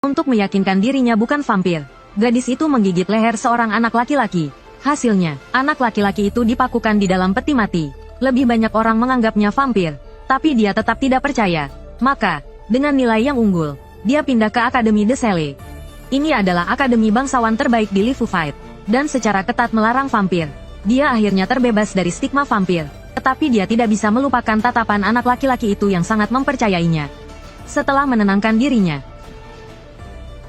Untuk meyakinkan dirinya bukan vampir, gadis itu menggigit leher seorang anak laki-laki. Hasilnya, anak laki-laki itu dipakukan di dalam peti mati. Lebih banyak orang menganggapnya vampir, tapi dia tetap tidak percaya. Maka, dengan nilai yang unggul, dia pindah ke Akademi The Sele. Ini adalah akademi bangsawan terbaik di Lifu Fight, dan secara ketat melarang vampir. Dia akhirnya terbebas dari stigma vampir, tetapi dia tidak bisa melupakan tatapan anak laki-laki itu yang sangat mempercayainya. Setelah menenangkan dirinya,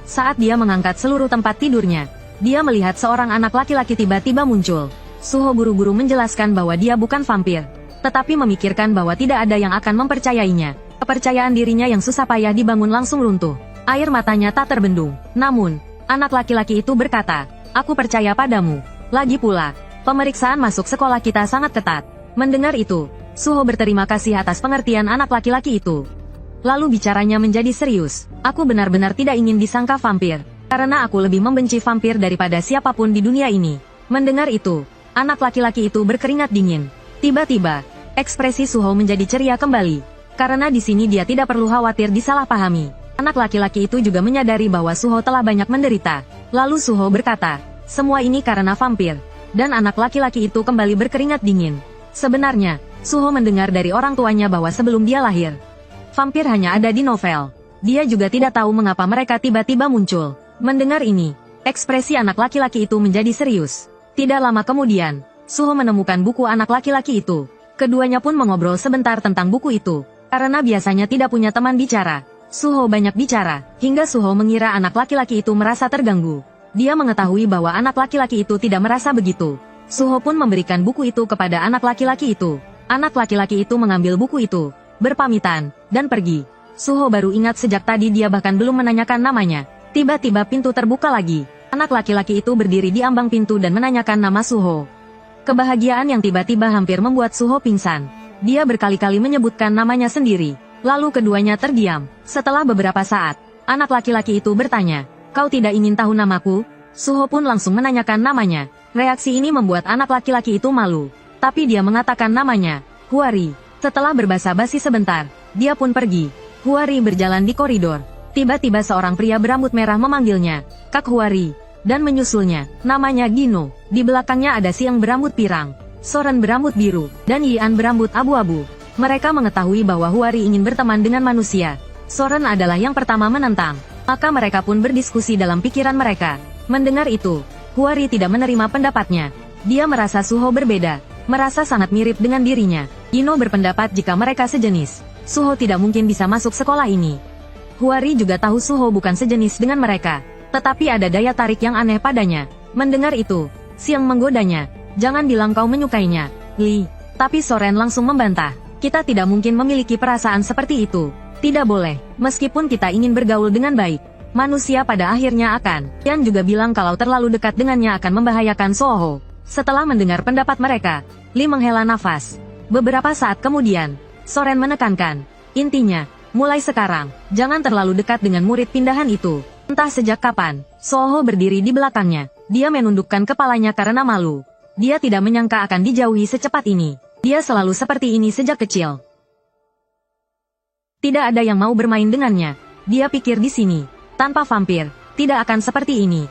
saat dia mengangkat seluruh tempat tidurnya, dia melihat seorang anak laki-laki tiba-tiba muncul. Suho buru-buru menjelaskan bahwa dia bukan vampir, tetapi memikirkan bahwa tidak ada yang akan mempercayainya. Kepercayaan dirinya yang susah payah dibangun langsung runtuh. Air matanya tak terbendung. Namun, anak laki-laki itu berkata, "Aku percaya padamu. Lagi pula, pemeriksaan masuk sekolah kita sangat ketat." Mendengar itu, Suho berterima kasih atas pengertian anak laki-laki itu. Lalu bicaranya menjadi serius. "Aku benar-benar tidak ingin disangka vampir, karena aku lebih membenci vampir daripada siapapun di dunia ini." Mendengar itu, anak laki-laki itu berkeringat dingin. Tiba-tiba, ekspresi Suho menjadi ceria kembali. Karena di sini dia tidak perlu khawatir disalahpahami. Anak laki-laki itu juga menyadari bahwa Suho telah banyak menderita. Lalu Suho berkata, "Semua ini karena vampir." Dan anak laki-laki itu kembali berkeringat dingin. Sebenarnya, Suho mendengar dari orang tuanya bahwa sebelum dia lahir, vampir hanya ada di novel. Dia juga tidak tahu mengapa mereka tiba-tiba muncul. Mendengar ini, ekspresi anak laki-laki itu menjadi serius. Tidak lama kemudian, Suho menemukan buku anak laki-laki itu. Keduanya pun mengobrol sebentar tentang buku itu. Karena biasanya tidak punya teman bicara, Suho banyak bicara, hingga Suho mengira anak laki-laki itu merasa terganggu. Dia mengetahui bahwa anak laki-laki itu tidak merasa begitu. Suho pun memberikan buku itu kepada anak laki-laki itu. Anak laki-laki itu mengambil buku itu, berpamitan, dan pergi. Suho baru ingat sejak tadi dia bahkan belum menanyakan namanya. Tiba-tiba pintu terbuka lagi. Anak laki-laki itu berdiri di ambang pintu dan menanyakan nama Suho. Kebahagiaan yang tiba-tiba hampir membuat Suho pingsan. Dia berkali-kali menyebutkan namanya sendiri. Lalu keduanya terdiam. Setelah beberapa saat, anak laki-laki itu bertanya, "Kau tidak ingin tahu namaku?" Suho pun langsung menanyakan namanya. Reaksi ini membuat anak laki-laki itu malu. Tapi dia mengatakan namanya, Huari. Setelah berbasa-basi sebentar, dia pun pergi. Huari berjalan di koridor. Tiba-tiba seorang pria berambut merah memanggilnya, "Kak Huari." Dan menyusulnya, namanya Gino. Di belakangnya ada Siang berambut pirang, Soren berambut biru, dan Yian berambut abu-abu. Mereka mengetahui bahwa Huari ingin berteman dengan manusia. Soren adalah yang pertama menentang. Maka mereka pun berdiskusi dalam pikiran mereka. Mendengar itu, Huari tidak menerima pendapatnya. Dia merasa Suho berbeda, merasa sangat mirip dengan dirinya. Gino berpendapat jika mereka sejenis, Suho tidak mungkin bisa masuk sekolah ini. Huari juga tahu Suho bukan sejenis dengan mereka, tetapi ada daya tarik yang aneh padanya. Mendengar itu, Siang menggodanya, "Jangan bilang kau menyukainya, Li." Tapi Soren langsung membantah, "Kita tidak mungkin memiliki perasaan seperti itu. Tidak boleh, meskipun kita ingin bergaul dengan baik. Manusia pada akhirnya akan." Yan juga bilang kalau terlalu dekat dengannya akan membahayakan Suho. Setelah mendengar pendapat mereka, Li menghela nafas. Beberapa saat kemudian, Soren menekankan, "Intinya, mulai sekarang, jangan terlalu dekat dengan murid pindahan itu." Entah sejak kapan, Suho berdiri di belakangnya. Dia menundukkan kepalanya karena malu. Dia tidak menyangka akan dijauhi secepat ini. Dia selalu seperti ini sejak kecil. Tidak ada yang mau bermain dengannya. Dia pikir di sini, tanpa vampir, tidak akan seperti ini.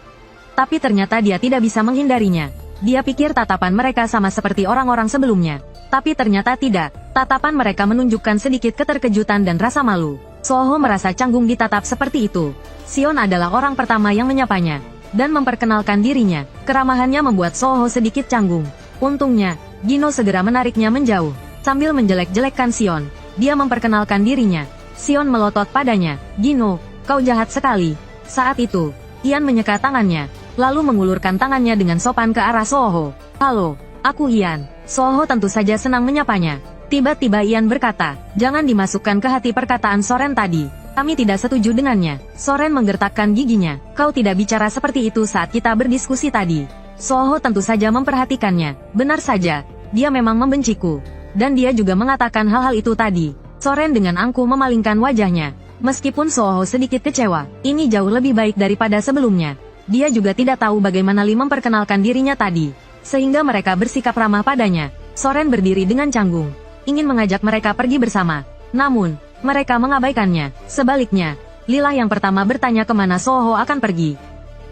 Tapi ternyata dia tidak bisa menghindarinya. Dia pikir tatapan mereka sama seperti orang-orang sebelumnya. Tapi ternyata tidak. Tatapan mereka menunjukkan sedikit keterkejutan dan rasa malu. Suho merasa canggung ditatap seperti itu. Sion adalah orang pertama yang menyapanya dan memperkenalkan dirinya. Keramahannya membuat Suho sedikit canggung. Untungnya, Gino segera menariknya menjauh. Sambil menjelek-jelekkan Sion, dia memperkenalkan dirinya. Sion melotot padanya, "Gino, kau jahat sekali." Saat itu, Ian menyeka tangannya, lalu mengulurkan tangannya dengan sopan ke arah Suho. "Halo, aku Ian." Suho tentu saja senang menyapanya. Tiba-tiba Ian berkata, "Jangan dimasukkan ke hati perkataan Soren tadi. Kami tidak setuju dengannya." Soren menggertakkan giginya. "Kau tidak bicara seperti itu saat kita berdiskusi tadi." Suho tentu saja memperhatikannya. Benar saja, dia memang membenciku. Dan dia juga mengatakan hal-hal itu tadi. Soren dengan angkuh memalingkan wajahnya. Meskipun Suho sedikit kecewa, ini jauh lebih baik daripada sebelumnya. Dia juga tidak tahu bagaimana Li memperkenalkan dirinya tadi. Sehingga mereka bersikap ramah padanya. Soren berdiri dengan canggung, ingin mengajak mereka pergi bersama. Namun, mereka mengabaikannya. Sebaliknya, Lila yang pertama bertanya kemana Soho akan pergi.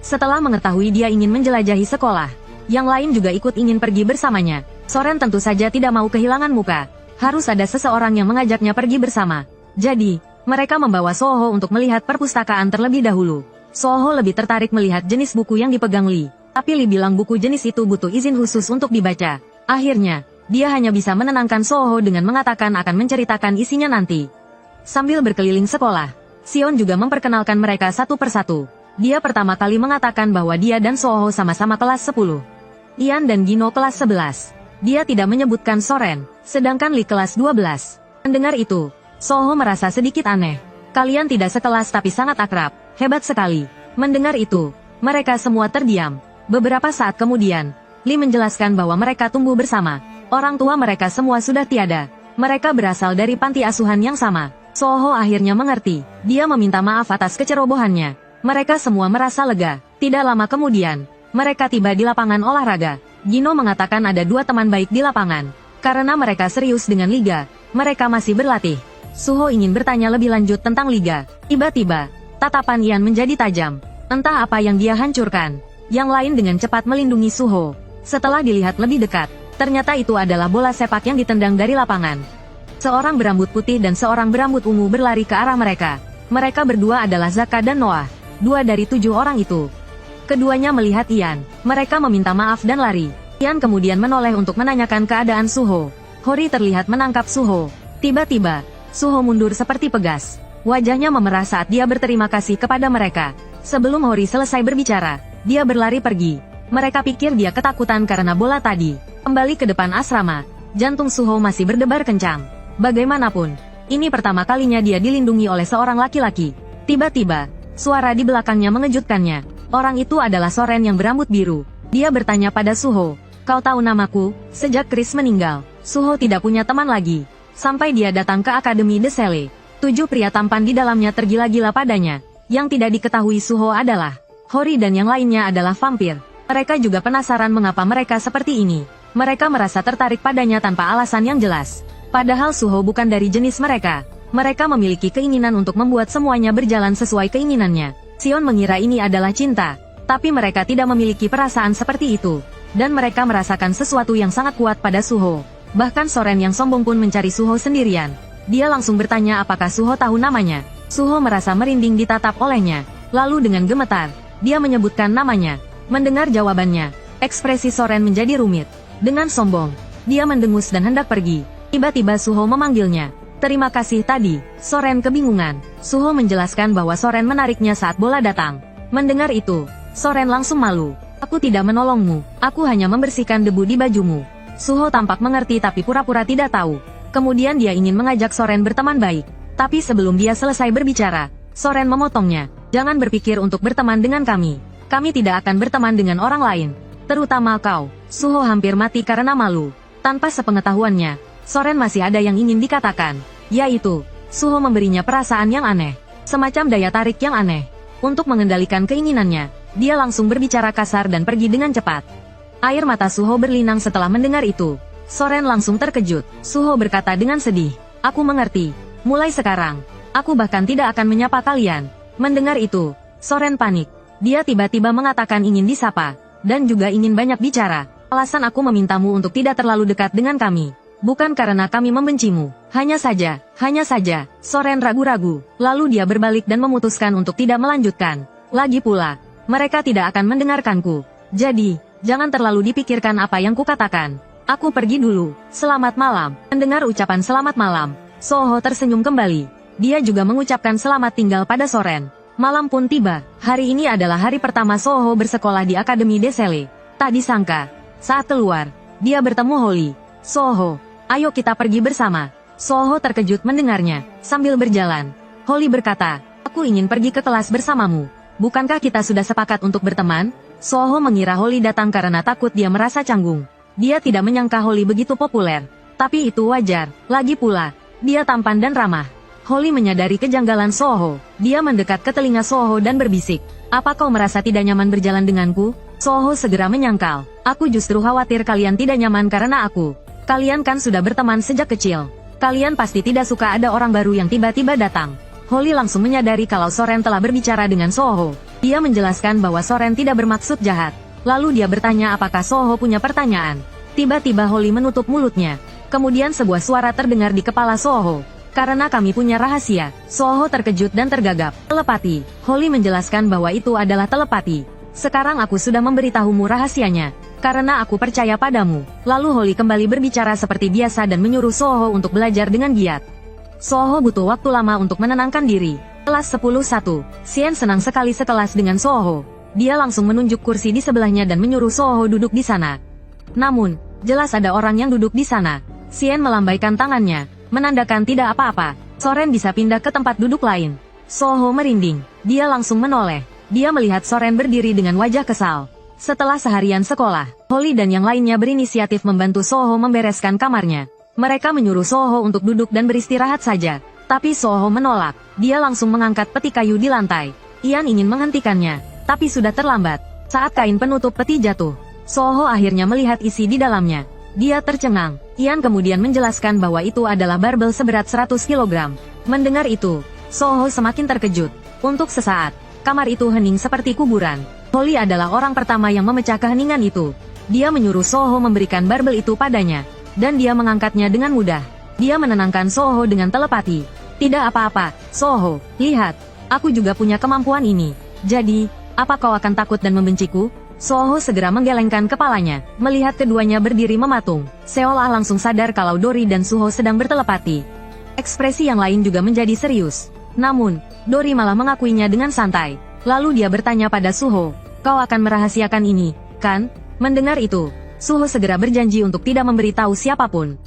Setelah mengetahui dia ingin menjelajahi sekolah, yang lain juga ikut ingin pergi bersamanya. Soren tentu saja tidak mau kehilangan muka. Harus ada seseorang yang mengajaknya pergi bersama. Jadi, mereka membawa Soho untuk melihat perpustakaan terlebih dahulu. Soho lebih tertarik melihat jenis buku yang dipegang Li. Tapi Li bilang buku jenis itu butuh izin khusus untuk dibaca. Akhirnya, dia hanya bisa menenangkan Soho dengan mengatakan akan menceritakan isinya nanti. Sambil berkeliling sekolah, Sion juga memperkenalkan mereka satu persatu. Dia pertama kali mengatakan bahwa dia dan Soho sama-sama kelas 10. Ian dan Gino kelas 11. Dia tidak menyebutkan Soren, sedangkan Li kelas 12. Mendengar itu, Soho merasa sedikit aneh. Kalian tidak sekelas tapi sangat akrab, hebat sekali. Mendengar itu, mereka semua terdiam. Beberapa saat kemudian, Li menjelaskan bahwa mereka tumbuh bersama. Orang tua mereka semua sudah tiada. Mereka berasal dari panti asuhan yang sama. Soho akhirnya mengerti. Dia meminta maaf atas kecerobohannya. Mereka semua merasa lega. Tidak lama kemudian, mereka tiba di lapangan olahraga. Gino mengatakan ada 2 teman baik di lapangan. Karena mereka serius dengan liga, mereka masih berlatih. Suho ingin bertanya lebih lanjut tentang liga. Tiba-tiba, tatapan Ian menjadi tajam. Entah apa yang dia hancurkan. Yang lain dengan cepat melindungi Suho. Setelah dilihat lebih dekat, ternyata itu adalah bola sepak yang ditendang dari lapangan. Seorang berambut putih dan seorang berambut ungu berlari ke arah mereka. Mereka berdua adalah Zaka dan Noah. 2 dari 7 orang itu. Keduanya melihat Ian. Mereka meminta maaf dan lari. Ian kemudian menoleh untuk menanyakan keadaan Suho. Hori terlihat menangkap Suho. Tiba-tiba, Suho mundur seperti pegas. Wajahnya memerah saat dia berterima kasih kepada mereka. Sebelum Hori selesai berbicara, dia berlari pergi. Mereka pikir dia ketakutan karena bola tadi. Kembali ke depan asrama, jantung Suho masih berdebar kencang. Bagaimanapun, ini pertama kalinya dia dilindungi oleh seorang laki-laki. Tiba-tiba, suara di belakangnya mengejutkannya. Orang itu adalah Soren yang berambut biru. Dia bertanya pada Suho, "Kau tahu namaku?" Sejak Chris meninggal, Suho tidak punya teman lagi. Sampai dia datang ke Akademi De Sele. 7 pria tampan di dalamnya tergila-gila padanya. Yang tidak diketahui Suho adalah Hori dan yang lainnya adalah vampir. Mereka juga penasaran mengapa mereka seperti ini. Mereka merasa tertarik padanya tanpa alasan yang jelas. Padahal Suho bukan dari jenis mereka. Mereka memiliki keinginan untuk membuat semuanya berjalan sesuai keinginannya. Sion mengira ini adalah cinta. Tapi mereka tidak memiliki perasaan seperti itu. Dan mereka merasakan sesuatu yang sangat kuat pada Suho. Bahkan Soren yang sombong pun mencari Suho sendirian. Dia langsung bertanya apakah Suho tahu namanya. Suho merasa merinding ditatap olehnya. Lalu dengan gemetar, dia menyebutkan namanya. Mendengar jawabannya, ekspresi Soren menjadi rumit. Dengan sombong, dia mendengus dan hendak pergi. Tiba-tiba Suho memanggilnya. "Terima kasih tadi." Soren kebingungan. Suho menjelaskan bahwa Soren menariknya saat bola datang. Mendengar itu, Soren langsung malu. "Aku tidak menolongmu, aku hanya membersihkan debu di bajumu." Suho tampak mengerti tapi pura-pura tidak tahu. Kemudian dia ingin mengajak Soren berteman baik. Tapi sebelum dia selesai berbicara, Soren memotongnya. "Jangan berpikir untuk berteman dengan kami. Kami tidak akan berteman dengan orang lain. Terutama kau." Suho hampir mati karena malu. Tanpa sepengetahuannya, Soren masih ada yang ingin dikatakan. Yaitu, Suho memberinya perasaan yang aneh. Semacam daya tarik yang aneh. Untuk mengendalikan keinginannya, dia langsung berbicara kasar dan pergi dengan cepat. Air mata Suho berlinang setelah mendengar itu. Soren langsung terkejut. Suho berkata dengan sedih, "Aku mengerti. Mulai sekarang, aku bahkan tidak akan menyapa kalian." Mendengar itu, Soren panik. Dia tiba-tiba mengatakan ingin disapa, dan juga ingin banyak bicara. "Alasan aku memintamu untuk tidak terlalu dekat dengan kami. Bukan karena kami membencimu. Hanya saja, Soren ragu-ragu. Lalu dia berbalik dan memutuskan untuk tidak melanjutkan. Lagi pula, mereka tidak akan mendengarkanku. Jadi, jangan terlalu dipikirkan apa yang kukatakan. Aku pergi dulu. Selamat malam." Mendengar ucapan selamat malam, Soho tersenyum kembali. Dia juga mengucapkan selamat tinggal pada Soren. Malam pun tiba. Hari ini adalah hari pertama Soho bersekolah di Akademi De Sele. Tak disangka, saat keluar, dia bertemu Holly. "Soho, ayo kita pergi bersama." Soho terkejut mendengarnya. Sambil berjalan, Holly berkata, "Aku ingin pergi ke kelas bersamamu. Bukankah kita sudah sepakat untuk berteman?" Soho mengira Holly datang karena takut dia merasa canggung. Dia tidak menyangka Holly begitu populer. Tapi itu wajar. Lagi pula, dia tampan dan ramah. Holly menyadari kejanggalan Soho. Dia mendekat ke telinga Soho dan berbisik, "Apa kau merasa tidak nyaman berjalan denganku?" Soho segera menyangkal, "Aku justru khawatir kalian tidak nyaman karena aku. Kalian kan sudah berteman sejak kecil. Kalian pasti tidak suka ada orang baru yang tiba-tiba datang." Holly langsung menyadari kalau Soren telah berbicara dengan Soho. Dia menjelaskan bahwa Soren tidak bermaksud jahat. Lalu dia bertanya apakah Soho punya pertanyaan. Tiba-tiba Holly menutup mulutnya. Kemudian sebuah suara terdengar di kepala Soho. Karena kami punya rahasia. Soho terkejut dan tergagap. Telepati. Holly menjelaskan bahwa itu adalah telepati. Sekarang aku sudah memberitahumu rahasianya. Karena aku percaya padamu. Lalu Holly kembali berbicara seperti biasa dan menyuruh Soho untuk belajar dengan giat. Soho butuh waktu lama untuk menenangkan diri. Kelas 10-1. Xian senang sekali sekelas dengan Soho. Dia langsung menunjuk kursi di sebelahnya dan menyuruh Soho duduk di sana. Namun, jelas ada orang yang duduk di sana. Xian melambaikan tangannya, menandakan tidak apa-apa. Soren bisa pindah ke tempat duduk lain. Soho merinding. Dia langsung menoleh. Dia melihat Soren berdiri dengan wajah kesal. Setelah seharian sekolah, Holly dan yang lainnya berinisiatif membantu Soho membereskan kamarnya. Mereka menyuruh Soho untuk duduk dan beristirahat saja. Tapi Soho menolak. Dia langsung mengangkat peti kayu di lantai. Ian ingin menghentikannya, tapi sudah terlambat. Saat kain penutup peti jatuh, Soho akhirnya melihat isi di dalamnya. Dia tercengang. Ian kemudian menjelaskan bahwa itu adalah barbel seberat 100 kg. Mendengar itu, Soho semakin terkejut. Untuk sesaat, kamar itu hening seperti kuburan. Holly adalah orang pertama yang memecah keheningan itu. Dia menyuruh Soho memberikan barbel itu padanya, dan dia mengangkatnya dengan mudah. Dia menenangkan Soho dengan telepati. Tidak apa-apa, Soho, lihat. Aku juga punya kemampuan ini. Jadi, apa kau akan takut dan membenciku? Soho segera menggelengkan kepalanya, melihat keduanya berdiri mematung. Seolah langsung sadar kalau Dori dan Suho sedang bertelepati. Ekspresi yang lain juga menjadi serius. Namun, Dori malah mengakuinya dengan santai. Lalu dia bertanya pada Suho, kau akan merahasiakan ini, kan? Mendengar itu, Suho segera berjanji untuk tidak memberitahu siapapun.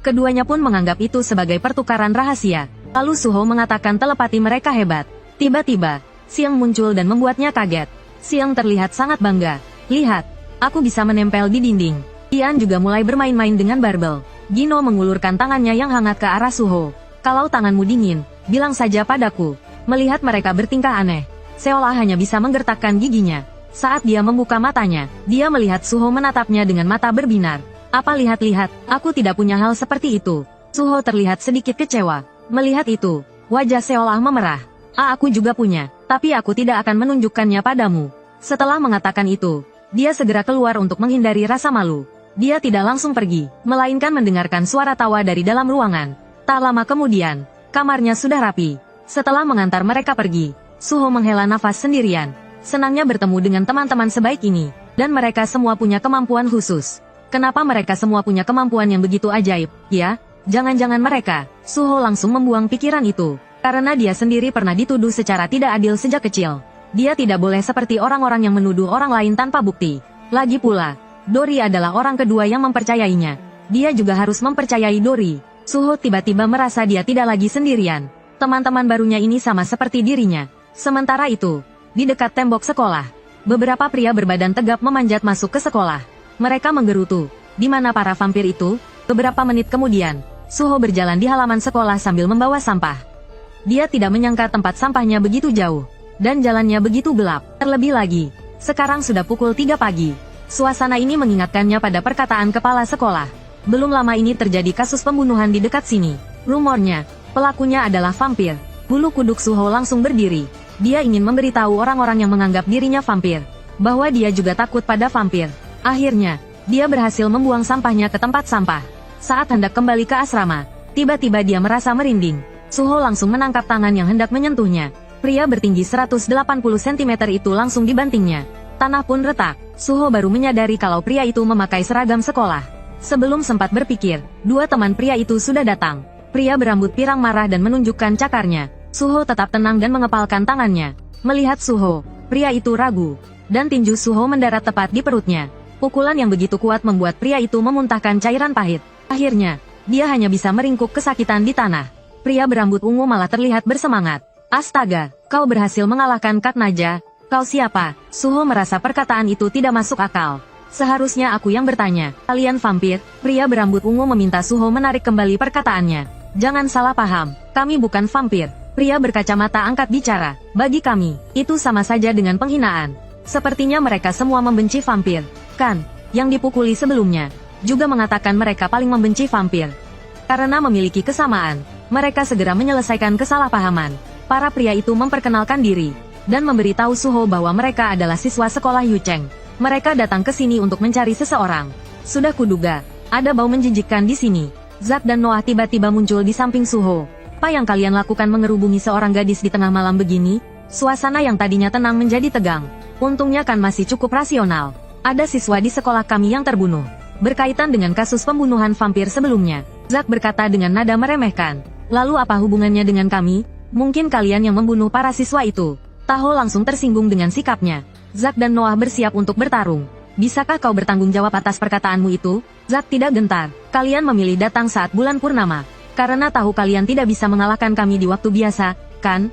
Keduanya pun menganggap itu sebagai pertukaran rahasia. Lalu Suho mengatakan telepati mereka hebat. Tiba-tiba, Xiang muncul dan membuatnya kaget. Xiang terlihat sangat bangga. Lihat, aku bisa menempel di dinding. Ian juga mulai bermain-main dengan barbel. Gino mengulurkan tangannya yang hangat ke arah Suho. Kalau tanganmu dingin, bilang saja padaku. Melihat mereka bertingkah aneh, seolah hanya bisa menggertakkan giginya. Saat dia membuka matanya, dia melihat Suho menatapnya dengan mata berbinar. Apa lihat-lihat, aku tidak punya hal seperti itu. Suho terlihat sedikit kecewa. Melihat itu, wajah seolah memerah. Aku juga punya, tapi aku tidak akan menunjukkannya padamu. Setelah mengatakan itu, dia segera keluar untuk menghindari rasa malu. Dia tidak langsung pergi, melainkan mendengarkan suara tawa dari dalam ruangan. Tak lama kemudian, kamarnya sudah rapi. Setelah mengantar mereka pergi, Suho menghela nafas sendirian. Senangnya bertemu dengan teman-teman sebaik ini, dan mereka semua punya kemampuan khusus. Kenapa mereka semua punya kemampuan yang begitu ajaib, ya? Jangan-jangan mereka. Suho langsung membuang pikiran itu, karena dia sendiri pernah dituduh secara tidak adil sejak kecil. Dia tidak boleh seperti orang-orang yang menuduh orang lain tanpa bukti. Lagi pula, Dori adalah orang kedua yang mempercayainya. Dia juga harus mempercayai Dori. Suho tiba-tiba merasa dia tidak lagi sendirian. Teman-teman barunya ini sama seperti dirinya. Sementara itu, di dekat tembok sekolah, beberapa pria berbadan tegap memanjat masuk ke sekolah. Mereka menggerutu. Di mana para vampir itu? Beberapa menit kemudian, Suho berjalan di halaman sekolah sambil membawa sampah. Dia tidak menyangka tempat sampahnya begitu jauh, dan jalannya begitu gelap. Terlebih lagi, sekarang sudah pukul 3 pagi. Suasana ini mengingatkannya pada perkataan kepala sekolah. Belum lama ini terjadi kasus pembunuhan di dekat sini. Rumornya, pelakunya adalah vampir. Bulu kuduk Suho langsung berdiri. Dia ingin memberitahu orang-orang yang menganggap dirinya vampir, bahwa dia juga takut pada vampir. Akhirnya, dia berhasil membuang sampahnya ke tempat sampah. Saat hendak kembali ke asrama, tiba-tiba dia merasa merinding. Suho langsung menangkap tangan yang hendak menyentuhnya. Pria bertinggi 180 cm itu langsung dibantingnya. Tanah pun retak. Suho baru menyadari kalau pria itu memakai seragam sekolah. Sebelum sempat berpikir, dua teman pria itu sudah datang. Pria berambut pirang marah dan menunjukkan cakarnya. Suho tetap tenang dan mengepalkan tangannya. Melihat Suho, pria itu ragu. Dan tinju Suho mendarat tepat di perutnya. Pukulan yang begitu kuat membuat pria itu memuntahkan cairan pahit. Akhirnya, dia hanya bisa meringkuk kesakitan di tanah. Pria berambut ungu malah terlihat bersemangat. Astaga, kau berhasil mengalahkan Kak Naja. Kau siapa? Suho merasa perkataan itu tidak masuk akal. Seharusnya aku yang bertanya. Kalian vampir? Pria berambut ungu meminta Suho menarik kembali perkataannya. Jangan salah paham, kami bukan vampir. Pria berkacamata angkat bicara. Bagi kami, itu sama saja dengan penghinaan. Sepertinya mereka semua membenci vampir. Kan, yang dipukuli sebelumnya juga mengatakan mereka paling membenci vampir. Karena memiliki kesamaan, mereka segera menyelesaikan kesalahpahaman. Para pria itu memperkenalkan diri, dan memberitahu Suho bahwa mereka adalah siswa sekolah Yu Cheng. Mereka datang ke sini untuk mencari seseorang. Sudah kuduga, ada bau menjijikkan di sini. Zack dan Noah tiba-tiba muncul di samping Suho. Apa yang kalian lakukan mengerubungi seorang gadis di tengah malam begini? Suasana yang tadinya tenang menjadi tegang. Untungnya kan masih cukup rasional. Ada siswa di sekolah kami yang terbunuh. Berkaitan dengan kasus pembunuhan vampir sebelumnya. Zack berkata dengan nada meremehkan. Lalu apa hubungannya dengan kami? Mungkin kalian yang membunuh para siswa itu. Taho langsung tersinggung dengan sikapnya. Zack dan Noah bersiap untuk bertarung. Bisakah kau bertanggung jawab atas perkataanmu itu? Zack tidak gentar. Kalian memilih datang saat bulan purnama. Karena tahu kalian tidak bisa mengalahkan kami di waktu biasa, kan?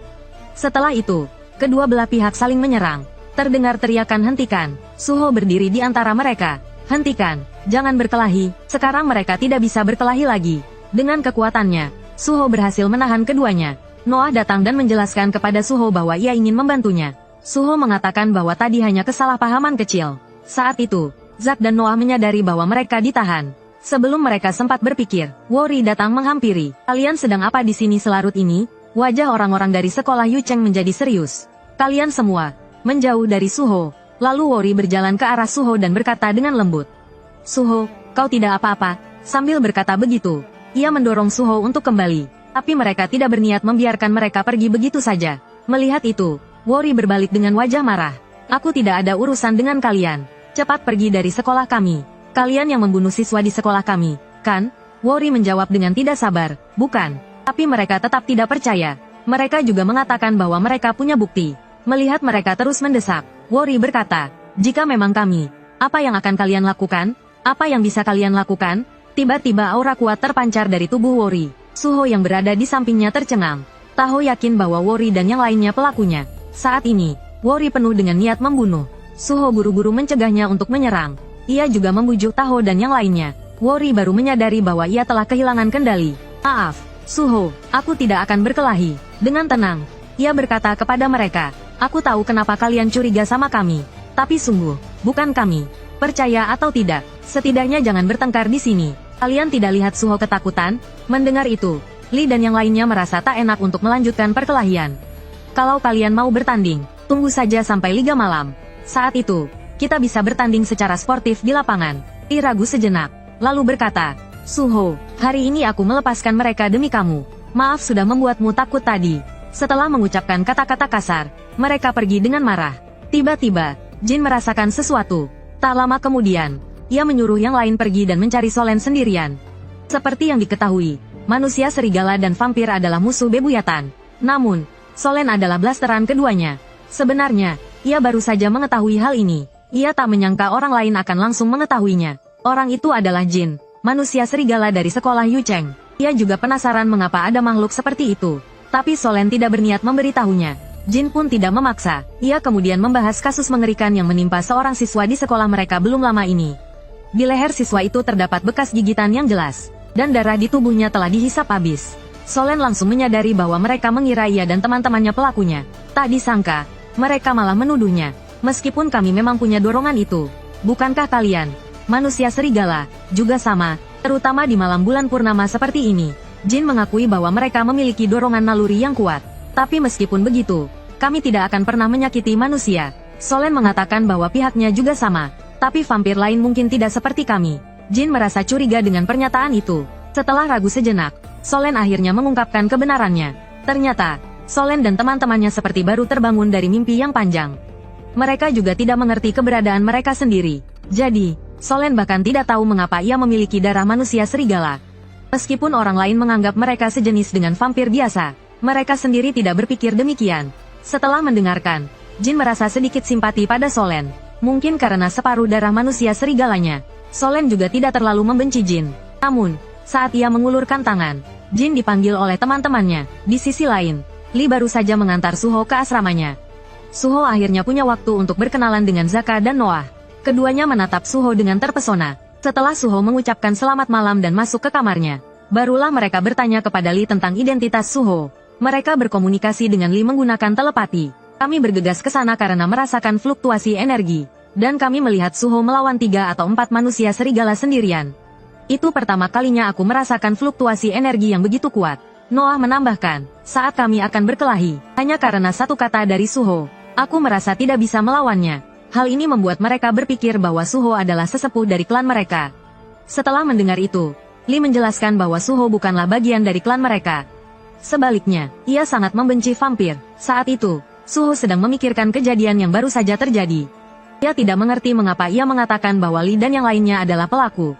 Setelah itu, kedua belah pihak saling menyerang. Terdengar teriakan hentikan. Suho berdiri di antara mereka. Hentikan, jangan berkelahi. Sekarang mereka tidak bisa berkelahi lagi. Dengan kekuatannya, Suho berhasil menahan keduanya. Noah datang dan menjelaskan kepada Suho bahwa ia ingin membantunya. Suho mengatakan bahwa tadi hanya kesalahpahaman kecil. Saat itu, Zack dan Noah menyadari bahwa mereka ditahan. Sebelum mereka sempat berpikir, Worry datang menghampiri. Kalian sedang apa di sini selarut ini? Wajah orang-orang dari sekolah Yu Cheng menjadi serius. Kalian semua menjauh dari Suho. Lalu Worry berjalan ke arah Suho dan berkata dengan lembut. Suho, kau tidak apa-apa. Sambil berkata begitu, ia mendorong Suho untuk kembali. Tapi mereka tidak berniat membiarkan mereka pergi begitu saja. Melihat itu, Worry berbalik dengan wajah marah. Aku tidak ada urusan dengan kalian. Cepat pergi dari sekolah kami. Kalian yang membunuh siswa di sekolah kami, kan? Worry menjawab dengan tidak sabar. Bukan. Tapi mereka tetap tidak percaya. Mereka juga mengatakan bahwa mereka punya bukti. Melihat mereka terus mendesak, Worry berkata, jika memang kami, apa yang akan kalian lakukan? Apa yang bisa kalian lakukan? Tiba-tiba aura kuat terpancar dari tubuh Worry. Suho yang berada di sampingnya tercengang. Taho yakin bahwa Worry dan yang lainnya pelakunya. Saat ini, Worry penuh dengan niat membunuh. Suho buru-buru mencegahnya untuk menyerang. Ia juga membujuk Taho dan yang lainnya. Worry baru menyadari bahwa ia telah kehilangan kendali. Maaf, Suho, aku tidak akan berkelahi. Dengan tenang, ia berkata kepada mereka, aku tahu kenapa kalian curiga sama kami. Tapi sungguh, bukan kami. Percaya atau tidak, setidaknya jangan bertengkar di sini. Kalian tidak lihat Suho ketakutan? Mendengar itu, Lee dan yang lainnya merasa tak enak untuk melanjutkan perkelahian. Kalau kalian mau bertanding, tunggu saja sampai Liga Malam. Saat itu, kita bisa bertanding secara sportif di lapangan. Lee ragu sejenak, lalu berkata, Suho, hari ini aku melepaskan mereka demi kamu. Maaf sudah membuatmu takut tadi. Setelah mengucapkan kata-kata kasar, mereka pergi dengan marah. Tiba-tiba, Jin merasakan sesuatu. Tak lama kemudian, ia menyuruh yang lain pergi dan mencari Solen sendirian. Seperti yang diketahui, manusia serigala dan vampir adalah musuh bebuyatan. Namun, Solen adalah blasteran keduanya. Sebenarnya, ia baru saja mengetahui hal ini. Ia tak menyangka orang lain akan langsung mengetahuinya. Orang itu adalah Jin, manusia serigala dari sekolah Yu Cheng. Ia juga penasaran mengapa ada makhluk seperti itu. Tapi Solen tidak berniat memberitahunya. Jin pun tidak memaksa. Ia kemudian membahas kasus mengerikan yang menimpa seorang siswa di sekolah mereka belum lama ini. Di leher siswa itu terdapat bekas gigitan yang jelas, dan darah di tubuhnya telah dihisap habis. Solen langsung menyadari bahwa mereka mengira ia dan teman-temannya pelakunya. Tak disangka, mereka malah menuduhnya. Meskipun kami memang punya dorongan itu, bukankah kalian, manusia serigala, juga sama, terutama di malam bulan purnama seperti ini? Jin mengakui bahwa mereka memiliki dorongan naluri yang kuat. Tapi meskipun begitu, kami tidak akan pernah menyakiti manusia. Solen mengatakan bahwa pihaknya juga sama. Tapi vampir lain mungkin tidak seperti kami. Jin merasa curiga dengan pernyataan itu. Setelah ragu sejenak, Solen akhirnya mengungkapkan kebenarannya. Ternyata, Solen dan teman-temannya seperti baru terbangun dari mimpi yang panjang. Mereka juga tidak mengerti keberadaan mereka sendiri. Jadi, Solen bahkan tidak tahu mengapa ia memiliki darah manusia serigala. Meskipun orang lain menganggap mereka sejenis dengan vampir biasa, mereka sendiri tidak berpikir demikian. Setelah mendengarkan, Jin merasa sedikit simpati pada Solen. Mungkin karena separuh darah manusia serigalanya, Solen juga tidak terlalu membenci Jin. Namun, saat ia mengulurkan tangan, Jin dipanggil oleh teman-temannya. Di sisi lain, Lee baru saja mengantar Suho ke asramanya. Suho akhirnya punya waktu untuk berkenalan dengan Zaka dan Noah. Keduanya menatap Suho dengan terpesona. Setelah Suho mengucapkan selamat malam dan masuk ke kamarnya, barulah mereka bertanya kepada Lee tentang identitas Suho. Mereka berkomunikasi dengan Lee menggunakan telepati. Kami bergegas ke sana karena merasakan fluktuasi energi. Dan kami melihat Suho melawan 3 atau 4 manusia serigala sendirian. Itu pertama kalinya aku merasakan fluktuasi energi yang begitu kuat. Noah menambahkan, saat kami akan berkelahi, hanya karena satu kata dari Suho, aku merasa tidak bisa melawannya. Hal ini membuat mereka berpikir bahwa Suho adalah sesepuh dari klan mereka. Setelah mendengar itu, Lee menjelaskan bahwa Suho bukanlah bagian dari klan mereka. Sebaliknya, ia sangat membenci vampir. Saat itu, Suho sedang memikirkan kejadian yang baru saja terjadi. Ia tidak mengerti mengapa ia mengatakan bahwa Lee dan yang lainnya adalah pelaku.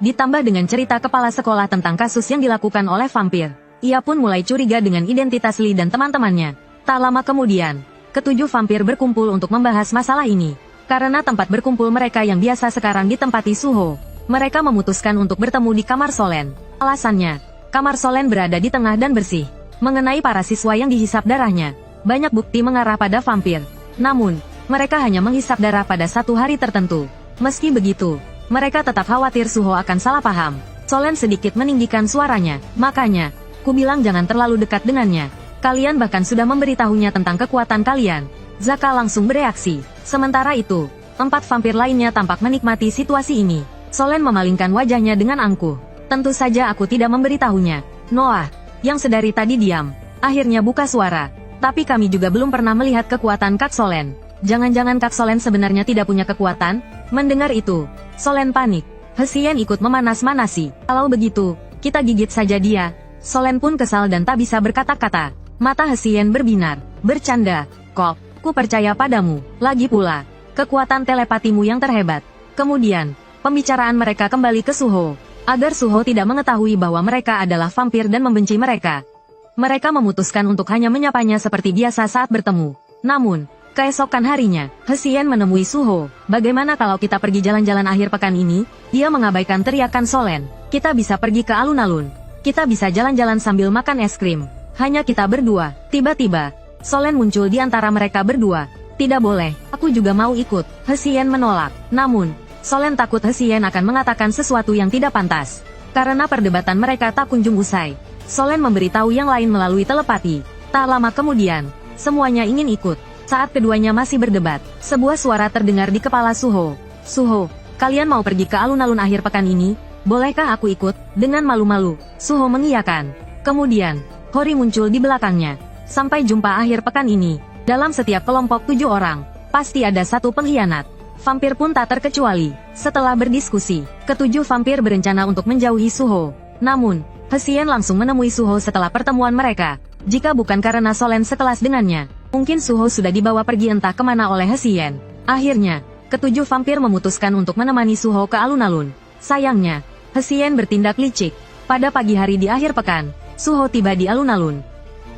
Ditambah dengan cerita kepala sekolah tentang kasus yang dilakukan oleh vampir, ia pun mulai curiga dengan identitas Lee dan teman-temannya. Tak lama kemudian, ketujuh vampir berkumpul untuk membahas masalah ini. Karena tempat berkumpul mereka yang biasa sekarang ditempati Suho, mereka memutuskan untuk bertemu di kamar Solen. Alasannya, kamar Solen berada di tengah dan bersih. Mengenai para siswa yang dihisap darahnya, banyak bukti mengarah pada vampir. Namun, mereka hanya menghisap darah pada satu hari tertentu. Meski begitu, mereka tetap khawatir Suho akan salah paham. Solen sedikit meninggikan suaranya. Makanya, ku bilang jangan terlalu dekat dengannya. Kalian bahkan sudah memberitahunya tentang kekuatan kalian. Zaka langsung bereaksi. Sementara itu, 4 vampir lainnya tampak menikmati situasi ini. Solen memalingkan wajahnya dengan angkuh. Tentu saja aku tidak memberitahunya. Noah, yang sedari tadi diam, akhirnya buka suara. Tapi kami juga belum pernah melihat kekuatan Kak Solen. Jangan-jangan Kak Solen sebenarnya tidak punya kekuatan? Mendengar itu, Solen panik. Hesien ikut memanas-manasi. Kalau begitu, kita gigit saja dia. Solen pun kesal dan tak bisa berkata-kata. Mata Hesien berbinar. Bercanda. Kok, ku percaya padamu. Lagi pula, kekuatan telepatimu yang terhebat. Kemudian, pembicaraan mereka kembali ke Suho. Agar Suho tidak mengetahui bahwa mereka adalah vampir dan membenci mereka. Mereka memutuskan untuk hanya menyapanya seperti biasa saat bertemu. Namun, keesokan harinya, Hesien menemui Suho. Bagaimana kalau kita pergi jalan-jalan akhir pekan ini? Dia mengabaikan teriakan Solen. Kita bisa pergi ke alun-alun. Kita bisa jalan-jalan sambil makan es krim. Hanya kita berdua. Tiba-tiba, Solen muncul di antara mereka berdua. Tidak boleh, aku juga mau ikut. Hesien menolak. Namun, Solen takut Hesien akan mengatakan sesuatu yang tidak pantas. Karena perdebatan mereka tak kunjung usai, Solen memberitahu yang lain melalui telepati. Tak lama kemudian, semuanya ingin ikut. Saat keduanya masih berdebat, sebuah suara terdengar di kepala Suho. Suho, kalian mau pergi ke alun-alun akhir pekan ini? Bolehkah aku ikut? Dengan malu-malu, Suho mengiyakan. Kemudian, Hori muncul di belakangnya. Sampai jumpa akhir pekan ini. Dalam setiap kelompok 7 orang, pasti ada satu pengkhianat. Vampir pun tak terkecuali. Setelah berdiskusi, ketujuh vampir berencana untuk menjauhi Suho. Namun, Hesien langsung menemui Suho setelah pertemuan mereka. Jika bukan karena Solen sekelas dengannya, mungkin Suho sudah dibawa pergi entah kemana oleh Hesien. Akhirnya, ketujuh vampir memutuskan untuk menemani Suho ke alun-alun. Sayangnya, Hesien bertindak licik. Pada pagi hari di akhir pekan, Suho tiba di alun-alun.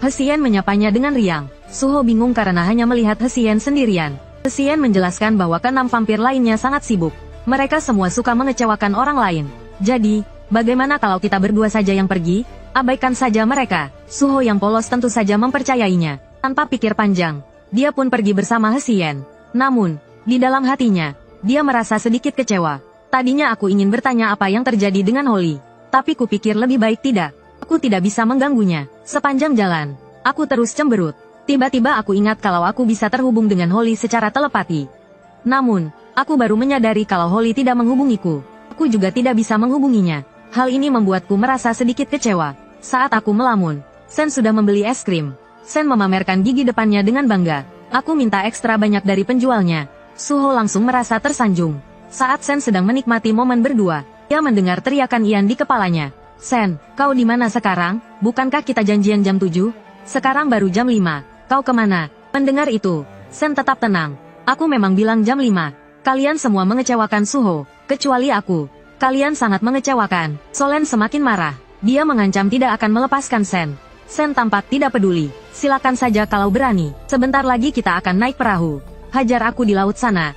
Hesien menyapanya dengan riang. Suho bingung karena hanya melihat Hesien sendirian. Hesien menjelaskan bahwa ke-6 vampir lainnya sangat sibuk. Mereka semua suka mengecewakan orang lain. Jadi, bagaimana kalau kita berdua saja yang pergi? Abaikan saja mereka. Suho yang polos tentu saja mempercayainya. Tanpa pikir panjang, dia pun pergi bersama Hesien. Namun, di dalam hatinya, dia merasa sedikit kecewa. Tadinya aku ingin bertanya apa yang terjadi dengan Holly. Tapi kupikir lebih baik tidak. Aku tidak bisa mengganggunya. Sepanjang jalan, aku terus cemberut. Tiba-tiba aku ingat kalau aku bisa terhubung dengan Holly secara telepati. Namun, aku baru menyadari kalau Holly tidak menghubungiku. Aku juga tidak bisa menghubunginya. Hal ini membuatku merasa sedikit kecewa. Saat aku melamun, Sen sudah membeli es krim. Sen memamerkan gigi depannya dengan bangga. Aku minta ekstra banyak dari penjualnya. Suho langsung merasa tersanjung. Saat Sen sedang menikmati momen berdua, dia mendengar teriakan Ian di kepalanya. Sen, kau di mana sekarang? Bukankah kita janjian jam 7? Sekarang baru jam 5. Kau kemana? Mendengar itu, Sen tetap tenang. Aku memang bilang jam 5. Kalian semua mengecewakan Suho, kecuali aku. Kalian sangat mengecewakan. Solen semakin marah. Dia mengancam tidak akan melepaskan Sen. Sen tampak tidak peduli. Silakan saja kalau berani. Sebentar lagi kita akan naik perahu. Hajar aku di laut sana.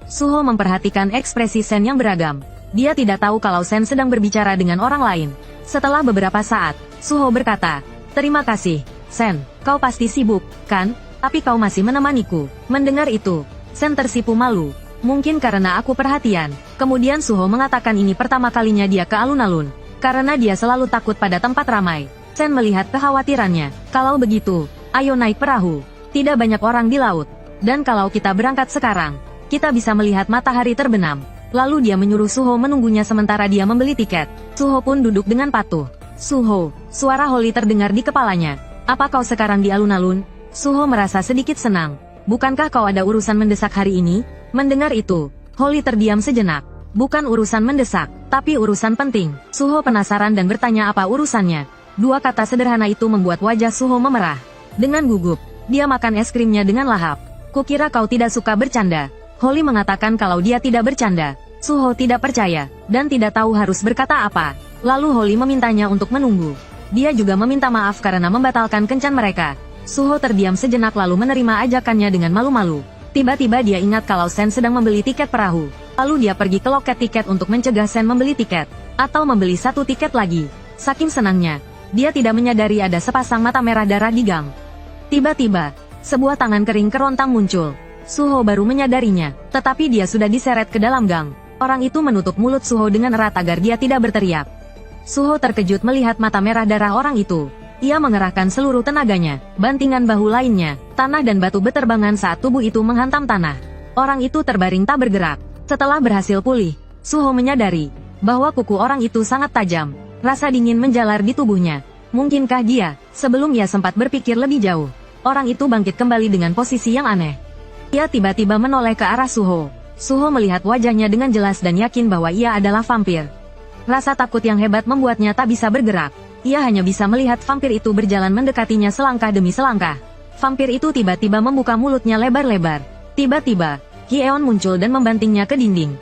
Suho memperhatikan ekspresi Sen yang beragam. Dia tidak tahu kalau Sen sedang berbicara dengan orang lain. Setelah beberapa saat, Suho berkata, "Terima kasih, Sen. Kau pasti sibuk, kan? Tapi kau masih menemaniku." Mendengar itu, Sen tersipu malu. Mungkin karena aku perhatian. Kemudian Suho mengatakan ini pertama kalinya dia ke alun-alun. Karena dia selalu takut pada tempat ramai. Sen melihat kekhawatirannya. Kalau begitu, ayo naik perahu. Tidak banyak orang di laut. Dan kalau kita berangkat sekarang, kita bisa melihat matahari terbenam. Lalu dia menyuruh Suho menunggunya sementara dia membeli tiket. Suho pun duduk dengan patuh. Suho, suara Holly terdengar di kepalanya. Apa kau sekarang di alun-alun? Suho merasa sedikit senang. Bukankah kau ada urusan mendesak hari ini? Mendengar itu, Holly terdiam sejenak. Bukan urusan mendesak, tapi urusan penting. Suho penasaran dan bertanya apa urusannya. Dua kata sederhana itu membuat wajah Suho memerah. Dengan gugup, dia makan es krimnya dengan lahap. Kukira kau tidak suka bercanda. Holly mengatakan kalau dia tidak bercanda. Suho tidak percaya, dan tidak tahu harus berkata apa. Lalu Holly memintanya untuk menunggu. Dia juga meminta maaf karena membatalkan kencan mereka. Suho terdiam sejenak lalu menerima ajakannya dengan malu-malu. Tiba-tiba dia ingat kalau Sen sedang membeli tiket perahu. Lalu dia pergi ke loket tiket untuk mencegah Sen membeli tiket. Atau membeli satu tiket lagi. Saking senangnya, dia tidak menyadari ada sepasang mata merah darah di gang. Tiba-tiba, sebuah tangan kering kerontang muncul. Suho baru menyadarinya, tetapi dia sudah diseret ke dalam gang. Orang itu menutup mulut Suho dengan erat agar dia tidak berteriak. Suho terkejut melihat mata merah darah orang itu. Ia mengerahkan seluruh tenaganya, bantingan bahu lainnya, tanah dan batu beterbangan saat tubuh itu menghantam tanah. Orang itu terbaring tak bergerak. Setelah berhasil pulih, Suho menyadari bahwa kuku orang itu sangat tajam. Rasa dingin menjalar di tubuhnya. Mungkinkah dia, sebelum ia sempat berpikir lebih jauh, orang itu bangkit kembali dengan posisi yang aneh. Ia tiba-tiba menoleh ke arah Suho. Suho melihat wajahnya dengan jelas dan yakin bahwa ia adalah vampir. Rasa takut yang hebat membuatnya tak bisa bergerak. Ia hanya bisa melihat vampir itu berjalan mendekatinya selangkah demi selangkah. Vampir itu tiba-tiba membuka mulutnya lebar-lebar. Tiba-tiba, Hyeon muncul dan membantingnya ke dinding.